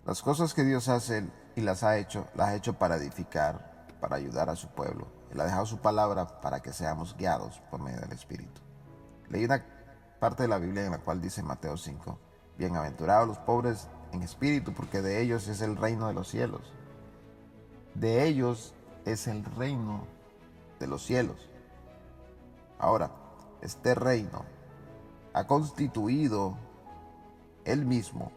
Las cosas que Dios hace y las ha hecho para edificar, para ayudar a su pueblo. Él ha dejado su palabra para que seamos guiados por medio del Espíritu. Leí una parte de la Biblia en la cual dice Mateo 5, bienaventurados los pobres en espíritu, porque de ellos es el reino de los cielos. De ellos es el reino de los cielos. Ahora, este reino ha constituido él mismo,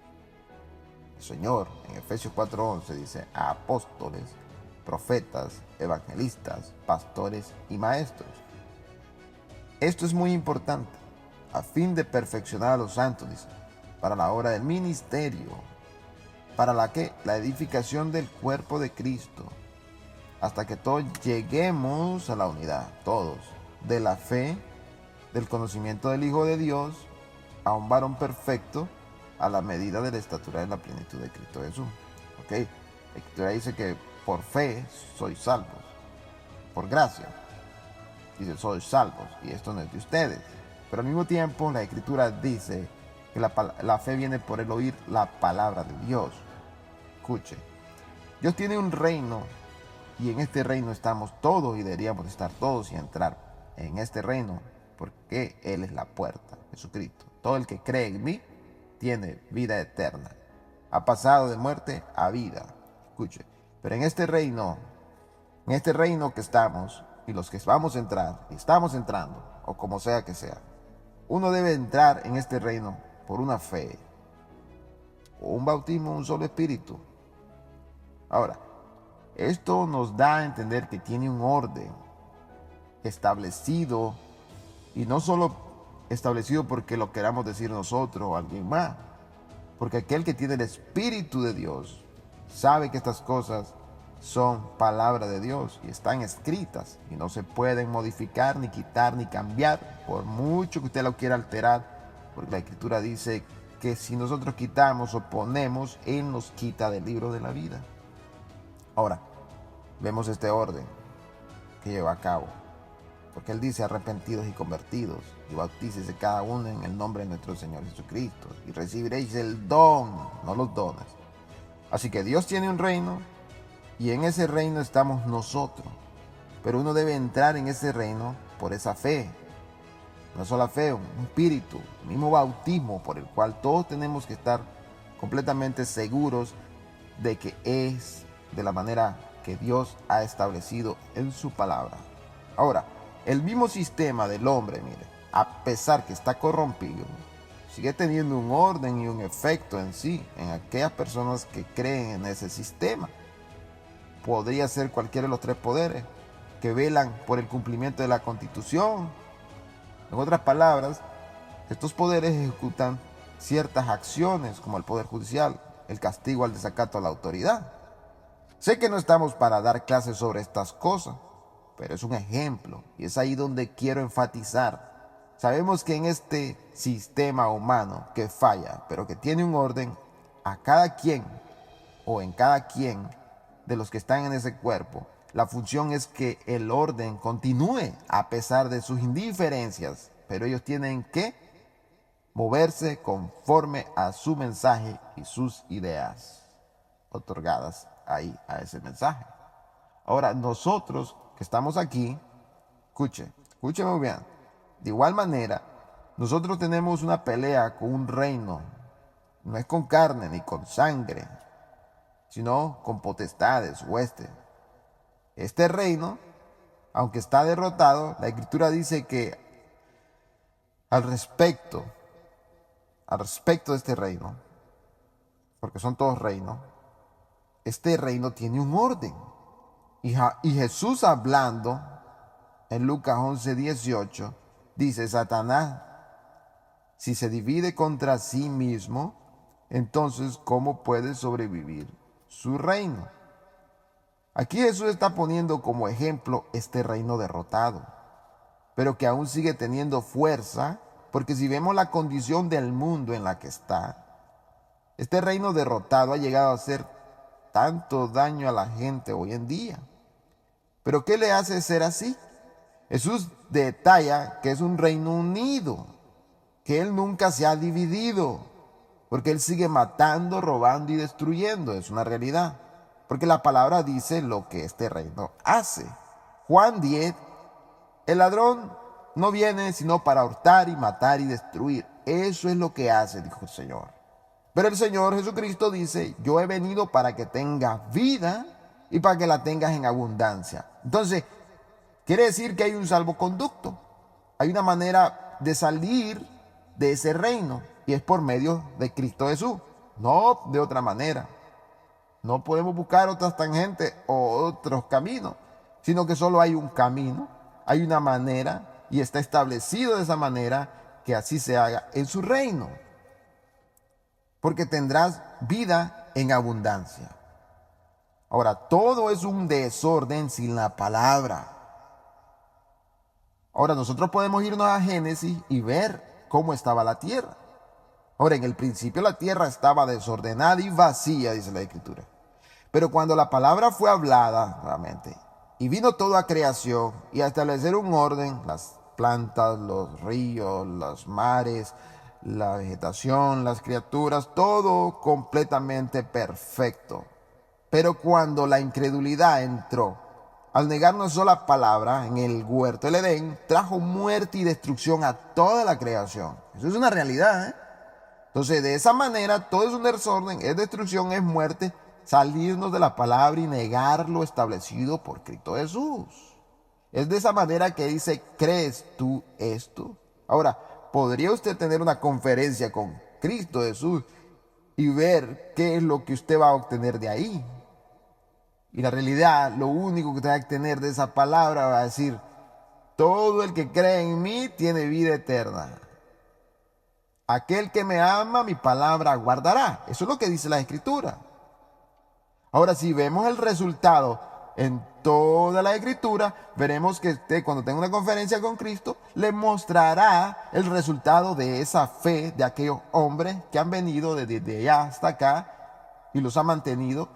el Señor, en Efesios 4:11 dice, a apóstoles, profetas, evangelistas, pastores y maestros. Esto es muy importante, a fin de perfeccionar a los santos, dice, para la obra del ministerio, para la edificación del cuerpo de Cristo, hasta que todos lleguemos a la unidad, todos, de la fe, del conocimiento del Hijo de Dios, a un varón perfecto, a la medida de la estatura de la plenitud de Cristo Jesús. ¿Ok? La Escritura dice que por fe sois salvos, por gracia. Dice, sois salvos, y esto no es de ustedes. Pero al mismo tiempo, la Escritura dice que la fe viene por el oír la palabra de Dios. Escuche, Dios tiene un reino, y en este reino estamos todos, y deberíamos estar todos y entrar en este reino, porque Él es la puerta, Jesucristo. Todo el que cree en mí tiene vida eterna. Ha pasado de muerte a vida. Escuche, pero en este reino que estamos, y los que vamos a entrar, y estamos entrando, o como sea que sea, uno debe entrar en este reino por una fe, o un bautismo, un solo espíritu. Ahora, esto nos da a entender que tiene un orden establecido, y no solo establecido porque lo queramos decir nosotros o alguien más, porque aquel que tiene el Espíritu de Dios sabe que estas cosas son palabra de Dios y están escritas y no se pueden modificar, ni quitar, ni cambiar, por mucho que usted lo quiera alterar, porque la Escritura dice que si nosotros quitamos o ponemos, Él nos quita del libro de la vida. Ahora, vemos este orden que lleva a cabo, porque Él dice arrepentidos y convertidos, y bautícese cada uno en el nombre de nuestro Señor Jesucristo, y recibiréis el don, no los dones. Así que Dios tiene un reino, y en ese reino estamos nosotros, pero uno debe entrar en ese reino por esa fe, una sola fe, un espíritu, el mismo bautismo por el cual todos tenemos que estar completamente seguros de que es de la manera que Dios ha establecido en su palabra. Ahora, el mismo sistema del hombre, mire, a pesar que está corrompido, sigue teniendo un orden y un efecto en sí, en aquellas personas que creen en ese sistema. Podría ser cualquiera de los tres poderes que velan por el cumplimiento de la Constitución. En otras palabras, estos poderes ejecutan ciertas acciones, como el Poder Judicial, el castigo al desacato a la autoridad. Sé que no estamos para dar clases sobre estas cosas, pero es un ejemplo, y es ahí donde quiero enfatizar. Sabemos que en este sistema humano que falla, pero que tiene un orden, a cada quien, o en cada quien de los que están en ese cuerpo, la función es que el orden continúe a pesar de sus indiferencias, pero ellos tienen que moverse conforme a su mensaje y sus ideas otorgadas ahí a ese mensaje. Ahora, nosotros que estamos aquí, escuche muy bien, de igual manera, nosotros tenemos una pelea con un reino, no es con carne ni con sangre, sino con potestades, huestes. Este reino, aunque está derrotado, la Escritura dice que al respecto de este reino, porque son todos reinos, este reino tiene un orden. Y Jesús hablando en Lucas 11:18 dice, Satanás, si se divide contra sí mismo, entonces ¿cómo puede sobrevivir su reino? Aquí Jesús está poniendo como ejemplo este reino derrotado, pero que aún sigue teniendo fuerza, porque si vemos la condición del mundo en la que está, este reino derrotado ha llegado a hacer tanto daño a la gente hoy en día. ¿Pero qué le hace ser así? Jesús detalla que es un reino unido, que Él nunca se ha dividido. porque él sigue matando, robando y destruyendo. Es una realidad, porque la palabra dice lo que este reino hace. Juan 10, el ladrón no viene sino para hurtar y matar y destruir. Eso es lo que hace, dijo el Señor. Pero el Señor Jesucristo dice, yo he venido para que tengas vida y para que la tengas en abundancia. Entonces, quiere decir que hay un salvoconducto. Hay una manera de salir de ese reino y es por medio de Cristo Jesús, no de otra manera. No podemos buscar otras tangentes o otros caminos, sino que solo hay un camino, hay una manera y está establecido de esa manera que así se haga en su reino. Porque tendrás vida en abundancia. Ahora, todo es un desorden sin la palabra. Ahora, nosotros podemos irnos a Génesis y ver cómo estaba la tierra. Ahora, en el principio la tierra estaba desordenada y vacía, dice la Escritura. Pero cuando la palabra fue hablada nuevamente y vino toda creación y a establecer un orden, las plantas, los ríos, los mares, la vegetación, las criaturas, todo completamente perfecto. Pero cuando la incredulidad entró, al negar una sola palabra en el huerto del Edén, trajo muerte y destrucción a toda la creación. Eso es una realidad, ¿eh? Entonces, de esa manera, todo es un desorden, es destrucción, es muerte, salirnos de la palabra y negar lo establecido por Cristo Jesús. Es de esa manera que dice, ¿crees tú esto? Ahora, ¿podría usted tener una conferencia con Cristo Jesús y ver qué es lo que usted va a obtener de ahí? Y la realidad, lo único que usted va a obtener de esa palabra va a decir, todo el que cree en mí tiene vida eterna. Aquel que me ama, mi palabra guardará. Eso es lo que dice la Escritura. Ahora, si vemos el resultado en toda la Escritura, veremos que usted, cuando tenga una conferencia con Cristo, le mostrará el resultado de esa fe de aquellos hombres que han venido desde allá hasta acá y los ha mantenido.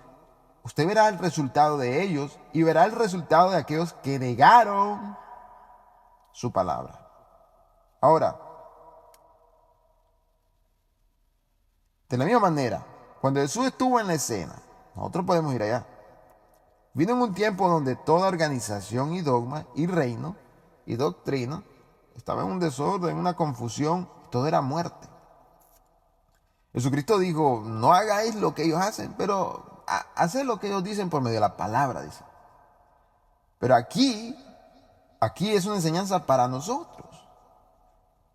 Usted verá el resultado de ellos y verá el resultado de aquellos que negaron su palabra. Ahora, de la misma manera, cuando Jesús estuvo en la escena, nosotros podemos ir allá. Vino en un tiempo donde toda organización y dogma y reino y doctrina estaba en un desorden, en una confusión, todo era muerte. Jesucristo dijo, no hagáis lo que ellos hacen, pero haced lo que ellos dicen por medio de la palabra, dice. Pero aquí es una enseñanza para nosotros.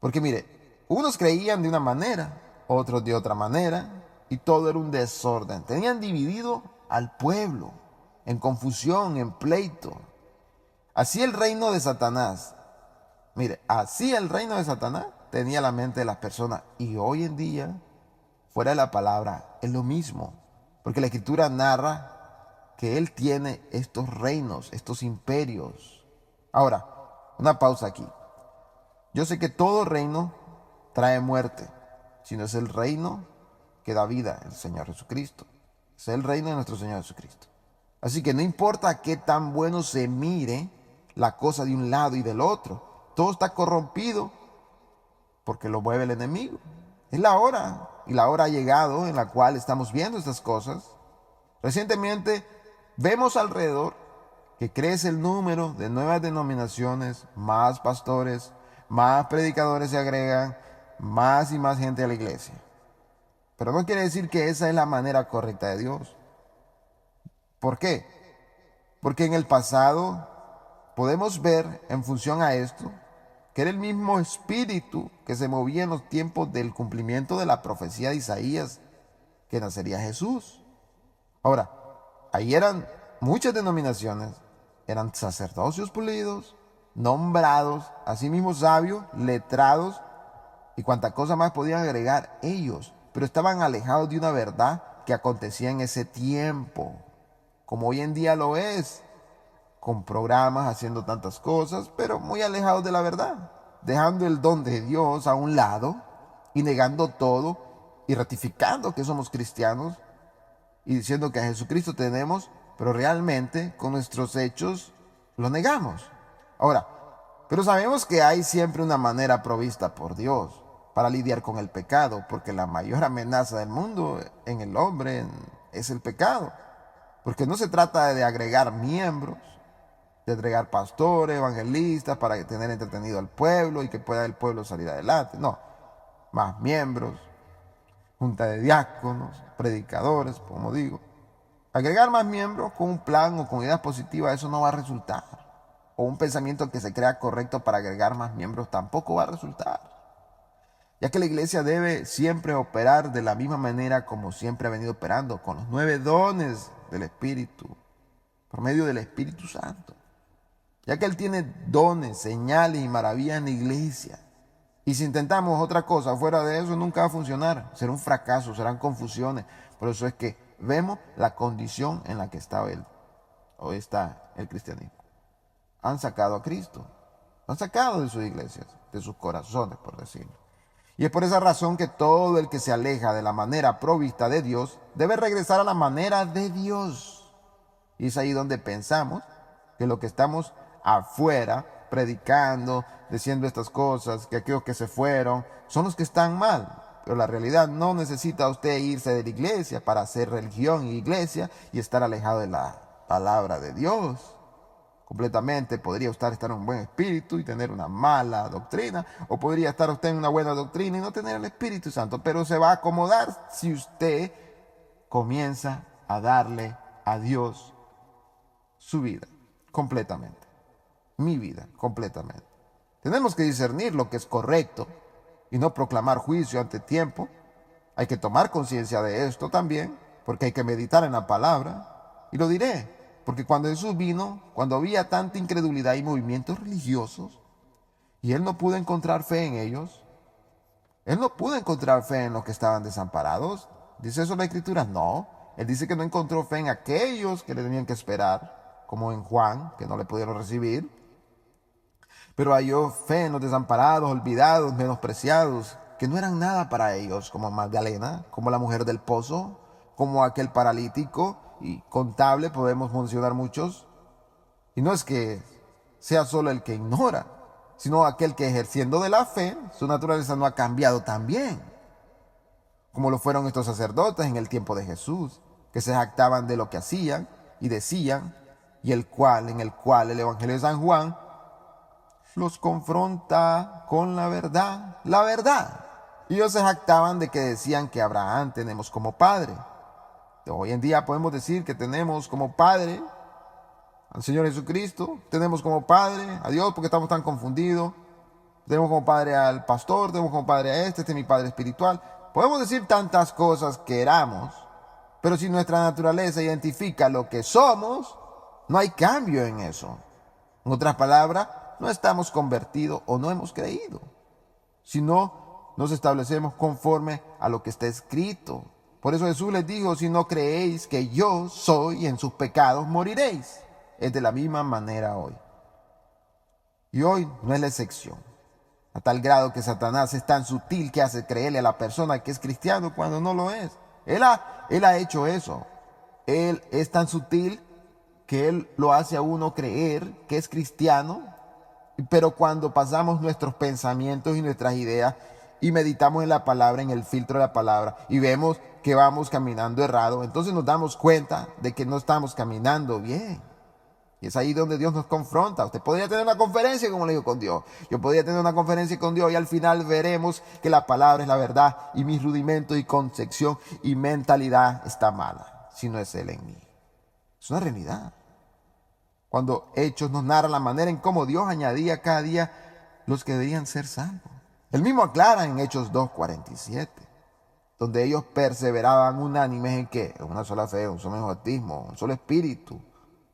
Porque mire, unos creían de una manera, otros de otra manera, y todo era un desorden. Tenían dividido al pueblo en confusión, en pleito. Así el reino de Satanás, mire, así el reino de Satanás tenía la mente de las personas. Y hoy en día, fuera de la palabra, es lo mismo. Porque la Escritura narra que él tiene estos reinos, estos imperios. Ahora, una pausa aquí. Yo sé que todo reino trae muerte, sino es el reino que da vida, el Señor Jesucristo. Es el reino de nuestro Señor Jesucristo. Así que no importa qué tan bueno se mire la cosa de un lado y del otro, todo está corrompido porque lo mueve el enemigo. Es la hora, y la hora ha llegado en la cual estamos viendo estas cosas. Recientemente vemos alrededor que crece el número de nuevas denominaciones, más pastores, más predicadores se agregan, más y más gente a la iglesia. Pero no quiere decir que esa es la manera correcta de Dios. ¿Por qué? Porque en el pasado podemos ver, en función a esto, que era el mismo espíritu que se movía en los tiempos del cumplimiento de la profecía de Isaías, que nacería Jesús. Ahora, ahí eran muchas denominaciones, eran sacerdocios pulidos, nombrados, asimismo sabios, letrados y cuanta cosa más podían agregar ellos, pero estaban alejados de una verdad que acontecía en ese tiempo, como hoy en día lo es, con programas haciendo tantas cosas, pero muy alejados de la verdad, dejando el don de Dios a un lado y negando todo y ratificando que somos cristianos y diciendo que a Jesucristo tenemos, pero realmente con nuestros hechos lo negamos. Ahora, pero sabemos que hay siempre una manera provista por Dios para lidiar con el pecado, porque la mayor amenaza del mundo en el hombre es el pecado. Porque no se trata de agregar miembros, de agregar pastores, evangelistas, para tener entretenido al pueblo y que pueda el pueblo salir adelante. No, más miembros, junta de diáconos, predicadores, como digo. Agregar más miembros con un plan o con ideas positivas, eso no va a resultar. O un pensamiento que se crea correcto para agregar más miembros tampoco va a resultar. Ya que la iglesia debe siempre operar de la misma manera como siempre ha venido operando, con los 9 dones del Espíritu, por medio del Espíritu Santo. Ya que Él tiene dones, señales y maravillas en la iglesia. Y si intentamos otra cosa fuera de eso, nunca va a funcionar. Será un fracaso, serán confusiones. Por eso es que vemos la condición en la que estaba él, o está el cristianismo. Han sacado a Cristo, lo han sacado de sus iglesias, de sus corazones, por decirlo. Y es por esa razón que todo el que se aleja de la manera provista de Dios debe regresar a la manera de Dios. Y es ahí donde pensamos que lo que estamos afuera, predicando, diciendo estas cosas, que aquellos que se fueron, son los que están mal. Pero la realidad, no necesita usted irse de la iglesia para hacer religión y iglesia y estar alejado de la palabra de Dios. Completamente podría usted estar en un buen espíritu y tener una mala doctrina, o podría estar usted en una buena doctrina y no tener el Espíritu Santo, pero se va a acomodar si usted comienza a darle a Dios su vida completamente, mi vida completamente. Tenemos que discernir lo que es correcto y no proclamar juicio ante tiempo. Hay que tomar conciencia de esto también, porque hay que meditar en la palabra, y lo diré. Porque cuando Jesús vino, cuando había tanta incredulidad y movimientos religiosos, y Él no pudo encontrar fe en ellos, Él no pudo encontrar fe en los que estaban desamparados. ¿Dice eso la Escritura? No. Él dice que no encontró fe en aquellos que le tenían que esperar, como en Juan, que no le pudieron recibir. Pero halló fe en los desamparados, olvidados, menospreciados, que no eran nada para ellos, como Magdalena, como la mujer del pozo, como aquel paralítico, y contable podemos mencionar muchos. Y no es que sea solo el que ignora, sino aquel que ejerciendo de la fe, su naturaleza no ha cambiado también, como lo fueron estos sacerdotes en el tiempo de Jesús, que se jactaban de lo que hacían y decían, y en el cual el Evangelio de San Juan los confronta con la verdad. La verdad. Ellos se jactaban de que decían que Abraham tenemos como padre. Hoy en día podemos decir que tenemos como padre al Señor Jesucristo, tenemos como padre a Dios porque estamos tan confundidos, tenemos como padre al pastor, tenemos como padre a este es mi padre espiritual. Podemos decir tantas cosas que queramos, pero si nuestra naturaleza identifica lo que somos, no hay cambio en eso. En otras palabras, no estamos convertidos o no hemos creído, sino nos establecemos conforme a lo que está escrito. Por eso Jesús les dijo, si no creéis que yo soy, en sus pecados moriréis. Es de la misma manera hoy. Y hoy no es la excepción. A tal grado que Satanás es tan sutil que hace creerle a la persona que es cristiano cuando no lo es. Él ha hecho eso. Él es tan sutil que él lo hace a uno creer que es cristiano, pero cuando pasamos nuestros pensamientos y nuestras ideas y meditamos en la palabra, en el filtro de la palabra, y vemos que vamos caminando errado, entonces nos damos cuenta de que no estamos caminando bien. Y es ahí donde Dios nos confronta. Usted podría tener una conferencia, como le digo, con Dios. Yo podría tener una conferencia con Dios y al final veremos que la palabra es la verdad y mis rudimentos y concepción y mentalidad está mala, si no es Él en mí. Es una realidad. Cuando Hechos nos narra la manera en cómo Dios añadía cada día los que debían ser salvos. Él mismo aclara en Hechos 2:47, donde ellos perseveraban unánimes en qué, en una sola fe, un solo bautismo, un solo espíritu,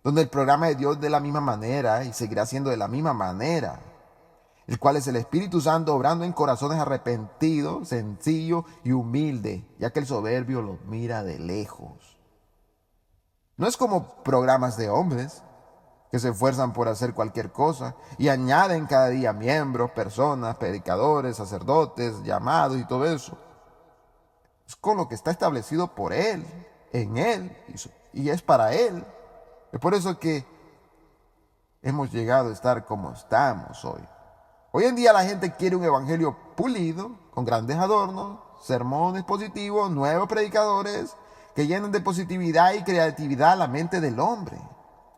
donde el programa de Dios de la misma manera y seguirá siendo de la misma manera, el cual es el Espíritu Santo obrando en corazones arrepentidos, sencillos y humildes, ya que el soberbio los mira de lejos. No es como programas de hombres que se esfuerzan por hacer cualquier cosa y añaden cada día miembros, personas, predicadores, sacerdotes, llamados y todo eso. Es con lo que está establecido por Él, en Él, y es para Él. Es por eso que hemos llegado a estar como estamos hoy. Hoy en día la gente quiere un evangelio pulido, con grandes adornos, sermones positivos, nuevos predicadores que llenan de positividad y creatividad la mente del hombre.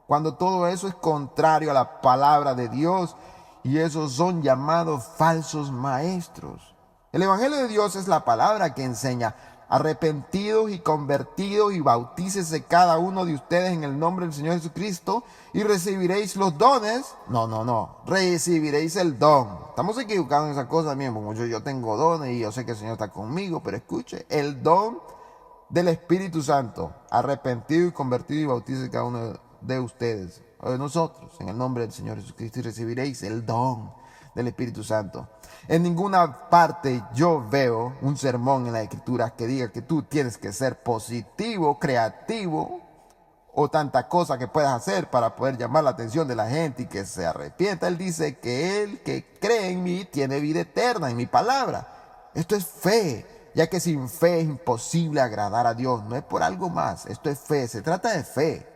Cuando todo eso es contrario a la palabra de Dios, y esos son llamados falsos maestros. El Evangelio de Dios es la palabra que enseña: arrepentidos y convertidos y bautícese cada uno de ustedes en el nombre del Señor Jesucristo y recibiréis los dones. No, recibiréis el don. Estamos equivocados en esa cosa, mismo. Mucho yo tengo dones y yo sé que el Señor está conmigo, pero escuche, el don del Espíritu Santo: arrepentido y convertido y bautícese cada uno de ustedes, o de nosotros, en el nombre del Señor Jesucristo, y recibiréis el don del Espíritu Santo. En ninguna parte yo veo un sermón en la Escritura que diga que tú tienes que ser positivo, creativo o tanta cosa que puedas hacer para poder llamar la atención de la gente y que se arrepienta. Él dice que el que cree en mí tiene vida eterna, en mi palabra. Esto es fe, ya que sin fe es imposible agradar a Dios. No es por algo más, esto es fe, se trata de fe.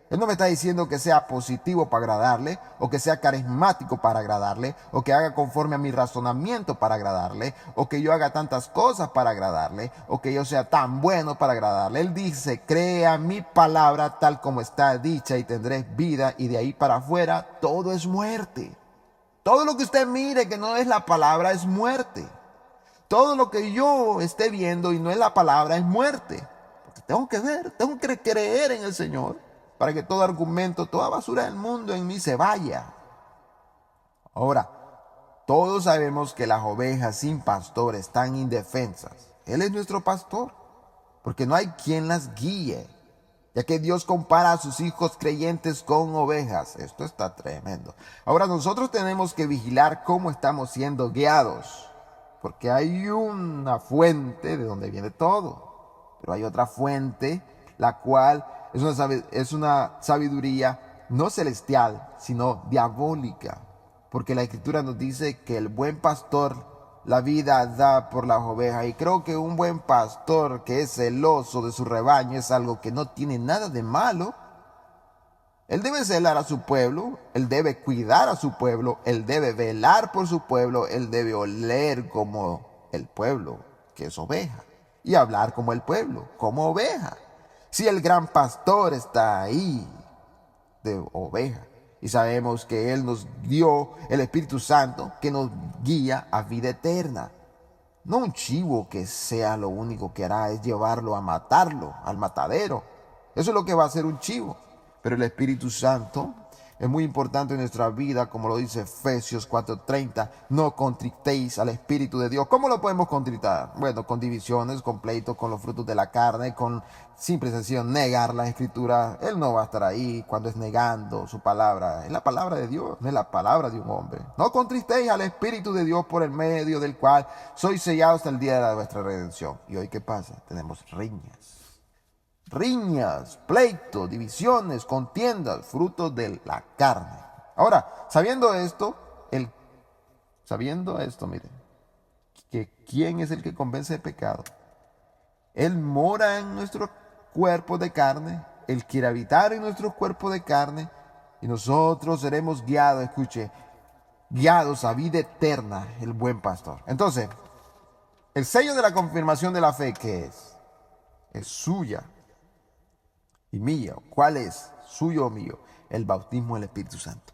Él no me está diciendo que sea positivo para agradarle, o que sea carismático para agradarle, o que haga conforme a mi razonamiento para agradarle, o que yo haga tantas cosas para agradarle, o que yo sea tan bueno para agradarle. Él dice: crea mi palabra tal como está dicha y tendréis vida, y de ahí para afuera todo es muerte. Todo lo que usted mire que no es la palabra es muerte. Todo lo que yo esté viendo y no es la palabra es muerte. Porque tengo que ver, tengo que creer en el Señor, para que todo argumento, toda basura del mundo en mí se vaya. Ahora, todos sabemos que las ovejas sin pastor están indefensas. Él es nuestro pastor, porque no hay quien las guíe, ya que Dios compara a sus hijos creyentes con ovejas. Esto está tremendo. Ahora, nosotros tenemos que vigilar cómo estamos siendo guiados, porque hay una fuente de donde viene todo, pero hay otra fuente, la cual es una sabiduría no celestial, sino diabólica. Porque la Escritura nos dice que el buen pastor la vida da por las ovejas. Y creo que un buen pastor que es celoso de su rebaño es algo que no tiene nada de malo. Él debe celar a su pueblo, él debe cuidar a su pueblo, él debe velar por su pueblo, él debe oler como el pueblo, que es oveja, y hablar como el pueblo, como oveja. Si el gran pastor está ahí de oveja, y sabemos que Él nos dio el Espíritu Santo que nos guía a vida eterna. No un chivo que sea lo único que hará es llevarlo a matarlo, al matadero. Eso es lo que va a hacer un chivo. Pero el Espíritu Santo es muy importante en nuestra vida, como lo dice Efesios 4:30. No contristéis al Espíritu de Dios. ¿Cómo lo podemos contritar? Bueno, con divisiones, con pleitos, con los frutos de la carne, con simple y sencillo negar la Escritura. Él no va a estar ahí cuando es negando su palabra. Es la palabra de Dios, no es la palabra de un hombre. No contristéis al Espíritu de Dios, por el medio del cual sois sellados hasta el día de vuestra redención. ¿Y hoy qué pasa? Tenemos riñas, pleitos, divisiones, contiendas, frutos de la carne. Ahora, sabiendo esto, mire, que ¿quién es el que convence de pecado? Él mora en nuestro cuerpo de carne, Él quiere habitar en nuestro cuerpo de carne, y nosotros seremos guiados, escuche, guiados a vida eterna, el buen pastor. Entonces, el sello de la confirmación de la fe, ¿qué es? Es suya y mío. ¿Cuál es? Suyo o mío. El bautismo del Espíritu Santo.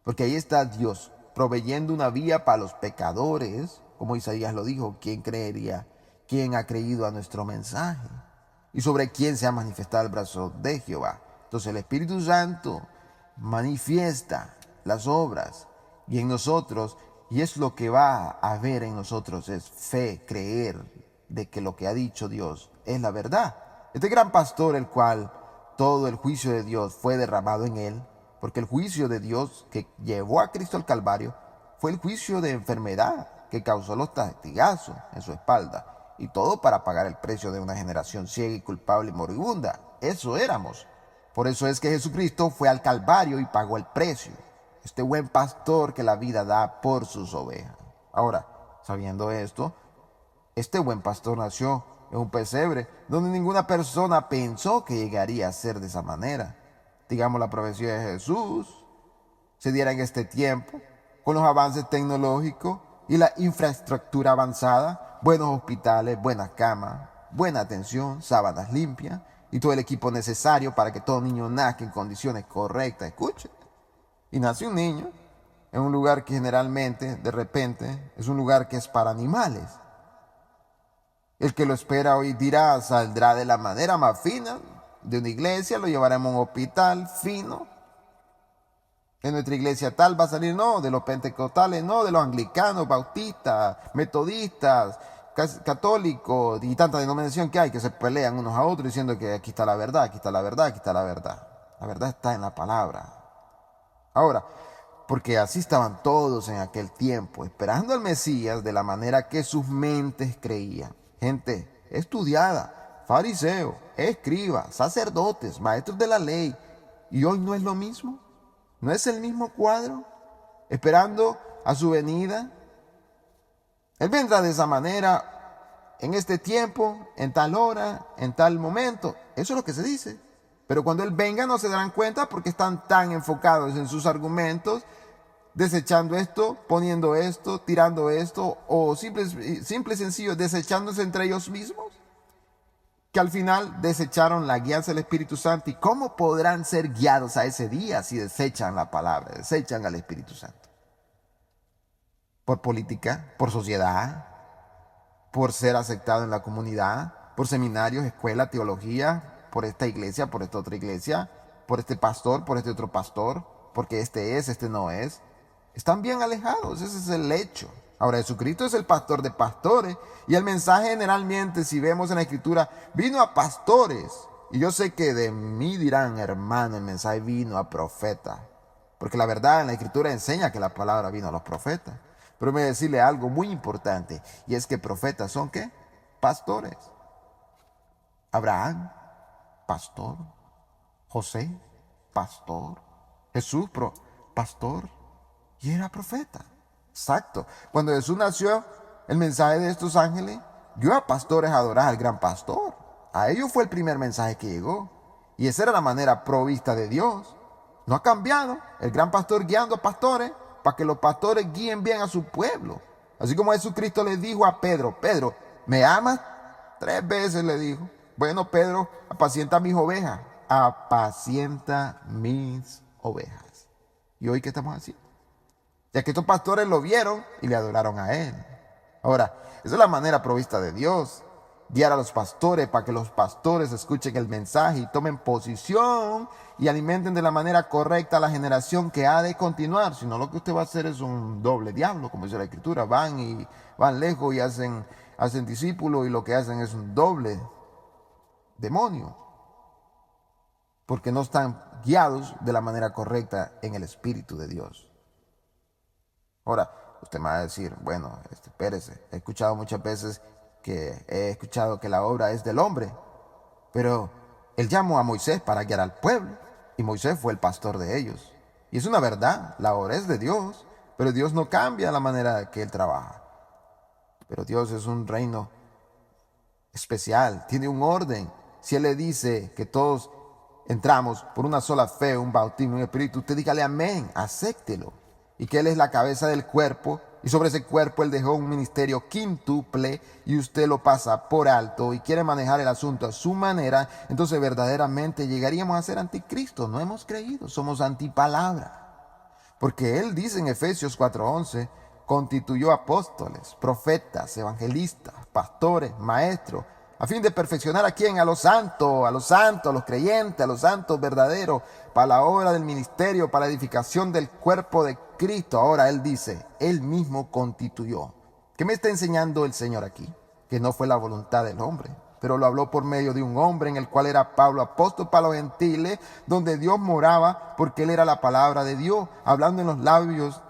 Porque ahí está Dios proveyendo una vía para los pecadores, como Isaías lo dijo. ¿Quién creería? ¿Quién ha creído a nuestro mensaje? ¿Y sobre quién se ha manifestado el brazo de Jehová? Entonces el Espíritu Santo manifiesta las obras y en nosotros, y es lo que va a haber en nosotros, es fe, creer de que lo que ha dicho Dios es la verdad. Este gran pastor, el cual todo el juicio de Dios fue derramado en él, porque el juicio de Dios que llevó a Cristo al Calvario fue el juicio de enfermedad que causó los latigazos en su espalda, y todo para pagar el precio de una generación ciega y culpable y moribunda. Eso éramos. Por eso es que Jesucristo fue al Calvario y pagó el precio. Este buen pastor que la vida da por sus ovejas. Ahora, sabiendo esto, este buen pastor nació en un pesebre donde ninguna persona pensó que llegaría a ser de esa manera. Digamos, la profecía de Jesús se diera en este tiempo, con los avances tecnológicos y la infraestructura avanzada, buenos hospitales, buenas camas, buena atención, sábanas limpias y todo el equipo necesario para que todo niño nazca en condiciones correctas. Escuche, y nace un niño en un lugar que generalmente, de repente, es un lugar que es para animales. El que lo espera hoy dirá, saldrá de la manera más fina de una iglesia, lo llevaremos a un hospital fino. En nuestra iglesia tal va a salir, no, de los pentecostales, no, de los anglicanos, bautistas, metodistas, católicos y tanta denominación que hay que se pelean unos a otros diciendo que aquí está la verdad, aquí está la verdad, aquí está la verdad. La verdad está en la palabra. Ahora, porque así estaban todos en aquel tiempo, esperando al Mesías de la manera que sus mentes creían. Gente estudiada, fariseos, escribas, sacerdotes, maestros de la ley. ¿Y hoy no es lo mismo? ¿No es el mismo cuadro? Esperando a su venida. Él vendrá de esa manera, en este tiempo, en tal hora, en tal momento. Eso es lo que se dice. Pero cuando Él venga no se darán cuenta porque están tan enfocados en sus argumentos, desechando esto, poniendo esto, tirando esto, o simple y sencillo, desechándose entre ellos mismos, que al final desecharon la guianza del Espíritu Santo. ¿Y cómo podrán ser guiados a ese día si desechan la palabra, desechan al Espíritu Santo? Por política, por sociedad, por ser aceptado en la comunidad, por seminarios, escuela, teología, por esta iglesia, por esta otra iglesia, por este pastor, por este otro pastor, porque este es, este no es. Están bien alejados, ese es el hecho. Ahora, Jesucristo es el pastor de pastores y el mensaje generalmente, si vemos en la Escritura, vino a pastores. Y yo sé que de mí dirán, hermano, el mensaje vino a profetas. Porque la verdad en la Escritura enseña que la palabra vino a los profetas. Pero me voy a decirle algo muy importante, y es que profetas son ¿qué? Pastores. Abraham, pastor. José, pastor. Jesús, pastor. Y era profeta. Exacto. Cuando Jesús nació, el mensaje de estos ángeles dio a pastores a adorar al gran pastor. A ellos fue el primer mensaje que llegó. Y esa era la manera provista de Dios. No ha cambiado. El gran pastor guiando a pastores para que los pastores guíen bien a su pueblo. Así como Jesucristo le dijo a Pedro, Pedro, ¿me amas? 3 veces le dijo. Bueno, Pedro, apacienta mis ovejas. Apacienta mis ovejas. ¿Y hoy qué estamos haciendo? Ya que estos pastores lo vieron y le adoraron a Él. Ahora, esa es la manera provista de Dios. Guiar a los pastores para que los pastores escuchen el mensaje y tomen posición y alimenten de la manera correcta a la generación que ha de continuar. Si no, lo que usted va a hacer es un doble diablo, como dice la Escritura. Van lejos y hacen discípulos y lo que hacen es un doble demonio. Porque no están guiados de la manera correcta en el Espíritu de Dios. Ahora, usted me va a decir, bueno, espérese, he escuchado muchas veces que la obra es del hombre, pero Él llamó a Moisés para guiar al pueblo, y Moisés fue el pastor de ellos. Y es una verdad, la obra es de Dios, pero Dios no cambia la manera que Él trabaja. Pero Dios es un reino especial, tiene un orden. Si Él le dice que todos entramos por una sola fe, un bautismo, un espíritu, usted dígale amén, acéptelo. Y que Él es la cabeza del cuerpo, y sobre ese cuerpo Él dejó un ministerio quíntuple, y usted lo pasa por alto y quiere manejar el asunto a su manera, entonces verdaderamente llegaríamos a ser anticristo. No hemos creído, somos antipalabra. Porque Él dice en Efesios 4:11, constituyó apóstoles, profetas, evangelistas, pastores, maestros, a fin de perfeccionar a quién, a los santos, a los creyentes, a los santos verdaderos, para la obra del ministerio, para la edificación del cuerpo de Cristo. Ahora Él dice, Él mismo constituyó. ¿Qué me está enseñando el Señor aquí? Que no fue la voluntad del hombre, pero lo habló por medio de un hombre en el cual era Pablo, apóstol para los gentiles, donde Dios moraba, porque Él era la palabra de Dios, hablando en los labios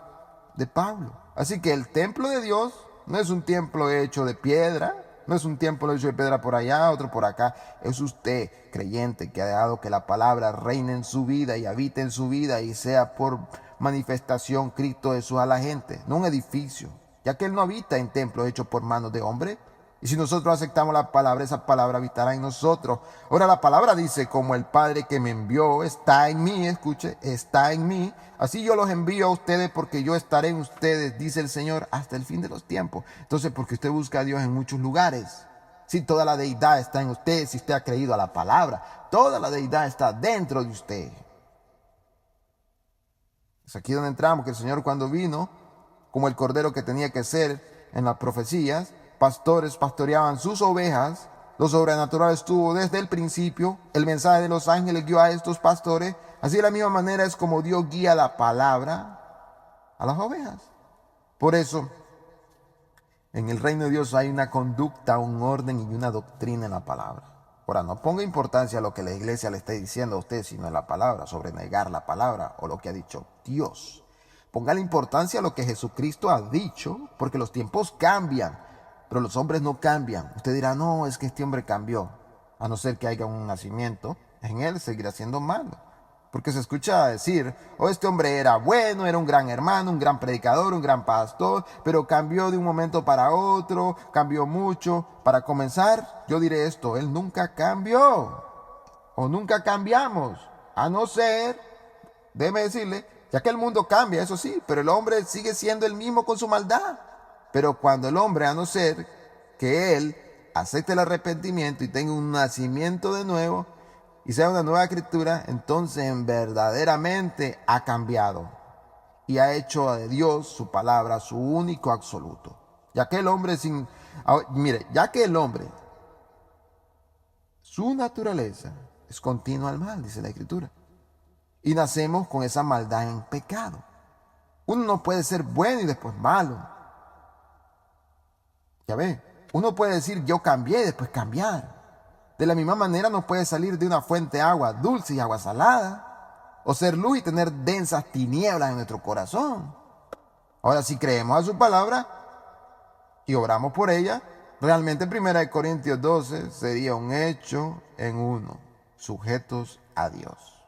de Pablo. Así que el templo de Dios no es un templo hecho de piedra, no es un templo hecho de piedra por allá, otro por acá. Es usted, creyente, que ha dejado que la palabra reine en su vida y habite en su vida y sea por manifestación Cristo Jesús a la gente, no un edificio, ya que Él no habita en templos hechos por manos de hombre. Y si nosotros aceptamos la palabra, esa palabra habitará en nosotros. Ahora la palabra dice, como el Padre que me envió está en mí, escuche, está en mí. Así yo los envío a ustedes porque yo estaré en ustedes, dice el Señor, hasta el fin de los tiempos. Entonces, porque usted busca a Dios en muchos lugares. Si toda la deidad está en usted, si usted ha creído a la palabra, toda la deidad está dentro de usted. Es aquí donde entramos, que el Señor cuando vino, como el cordero que tenía que ser en las profecías, pastores pastoreaban sus ovejas, lo sobrenatural estuvo desde el principio, el mensaje de los ángeles guió a estos pastores, así de la misma manera es como Dios guía la palabra a las ovejas. Por eso, en el reino de Dios hay una conducta, un orden y una doctrina en la palabra. Ahora, no ponga importancia a lo que la iglesia le esté diciendo a usted, sino en la palabra, sobre negar la palabra o lo que ha dicho Dios. Ponga la importancia a lo que Jesucristo ha dicho, porque los tiempos cambian, pero los hombres no cambian. Usted dirá, no, es que este hombre cambió. A no ser que haya un nacimiento, en él seguirá siendo malo. Porque se escucha decir, oh, este hombre era bueno, era un gran hermano, un gran predicador, un gran pastor, pero cambió de un momento para otro, cambió mucho. Para comenzar, yo diré esto, él nunca cambió, o nunca cambiamos, a no ser, déjeme decirle, ya que el mundo cambia, eso sí, pero el hombre sigue siendo el mismo con su maldad. Pero cuando el hombre, a no ser que él acepte el arrepentimiento y tenga un nacimiento de nuevo, y sea una nueva criatura, entonces verdaderamente ha cambiado y ha hecho de Dios su palabra su único absoluto. Ya que el hombre su naturaleza es continua al mal, dice la Escritura. Y nacemos con esa maldad en pecado. Uno no puede ser bueno y después malo. Ya ve, uno puede decir yo cambié y después cambiar. De la misma manera no puede salir de una fuente agua dulce y agua salada, o ser luz y tener densas tinieblas en nuestro corazón. Ahora, si creemos a su palabra y obramos por ella, realmente 1 Corintios 12 sería un hecho en uno, sujetos a Dios.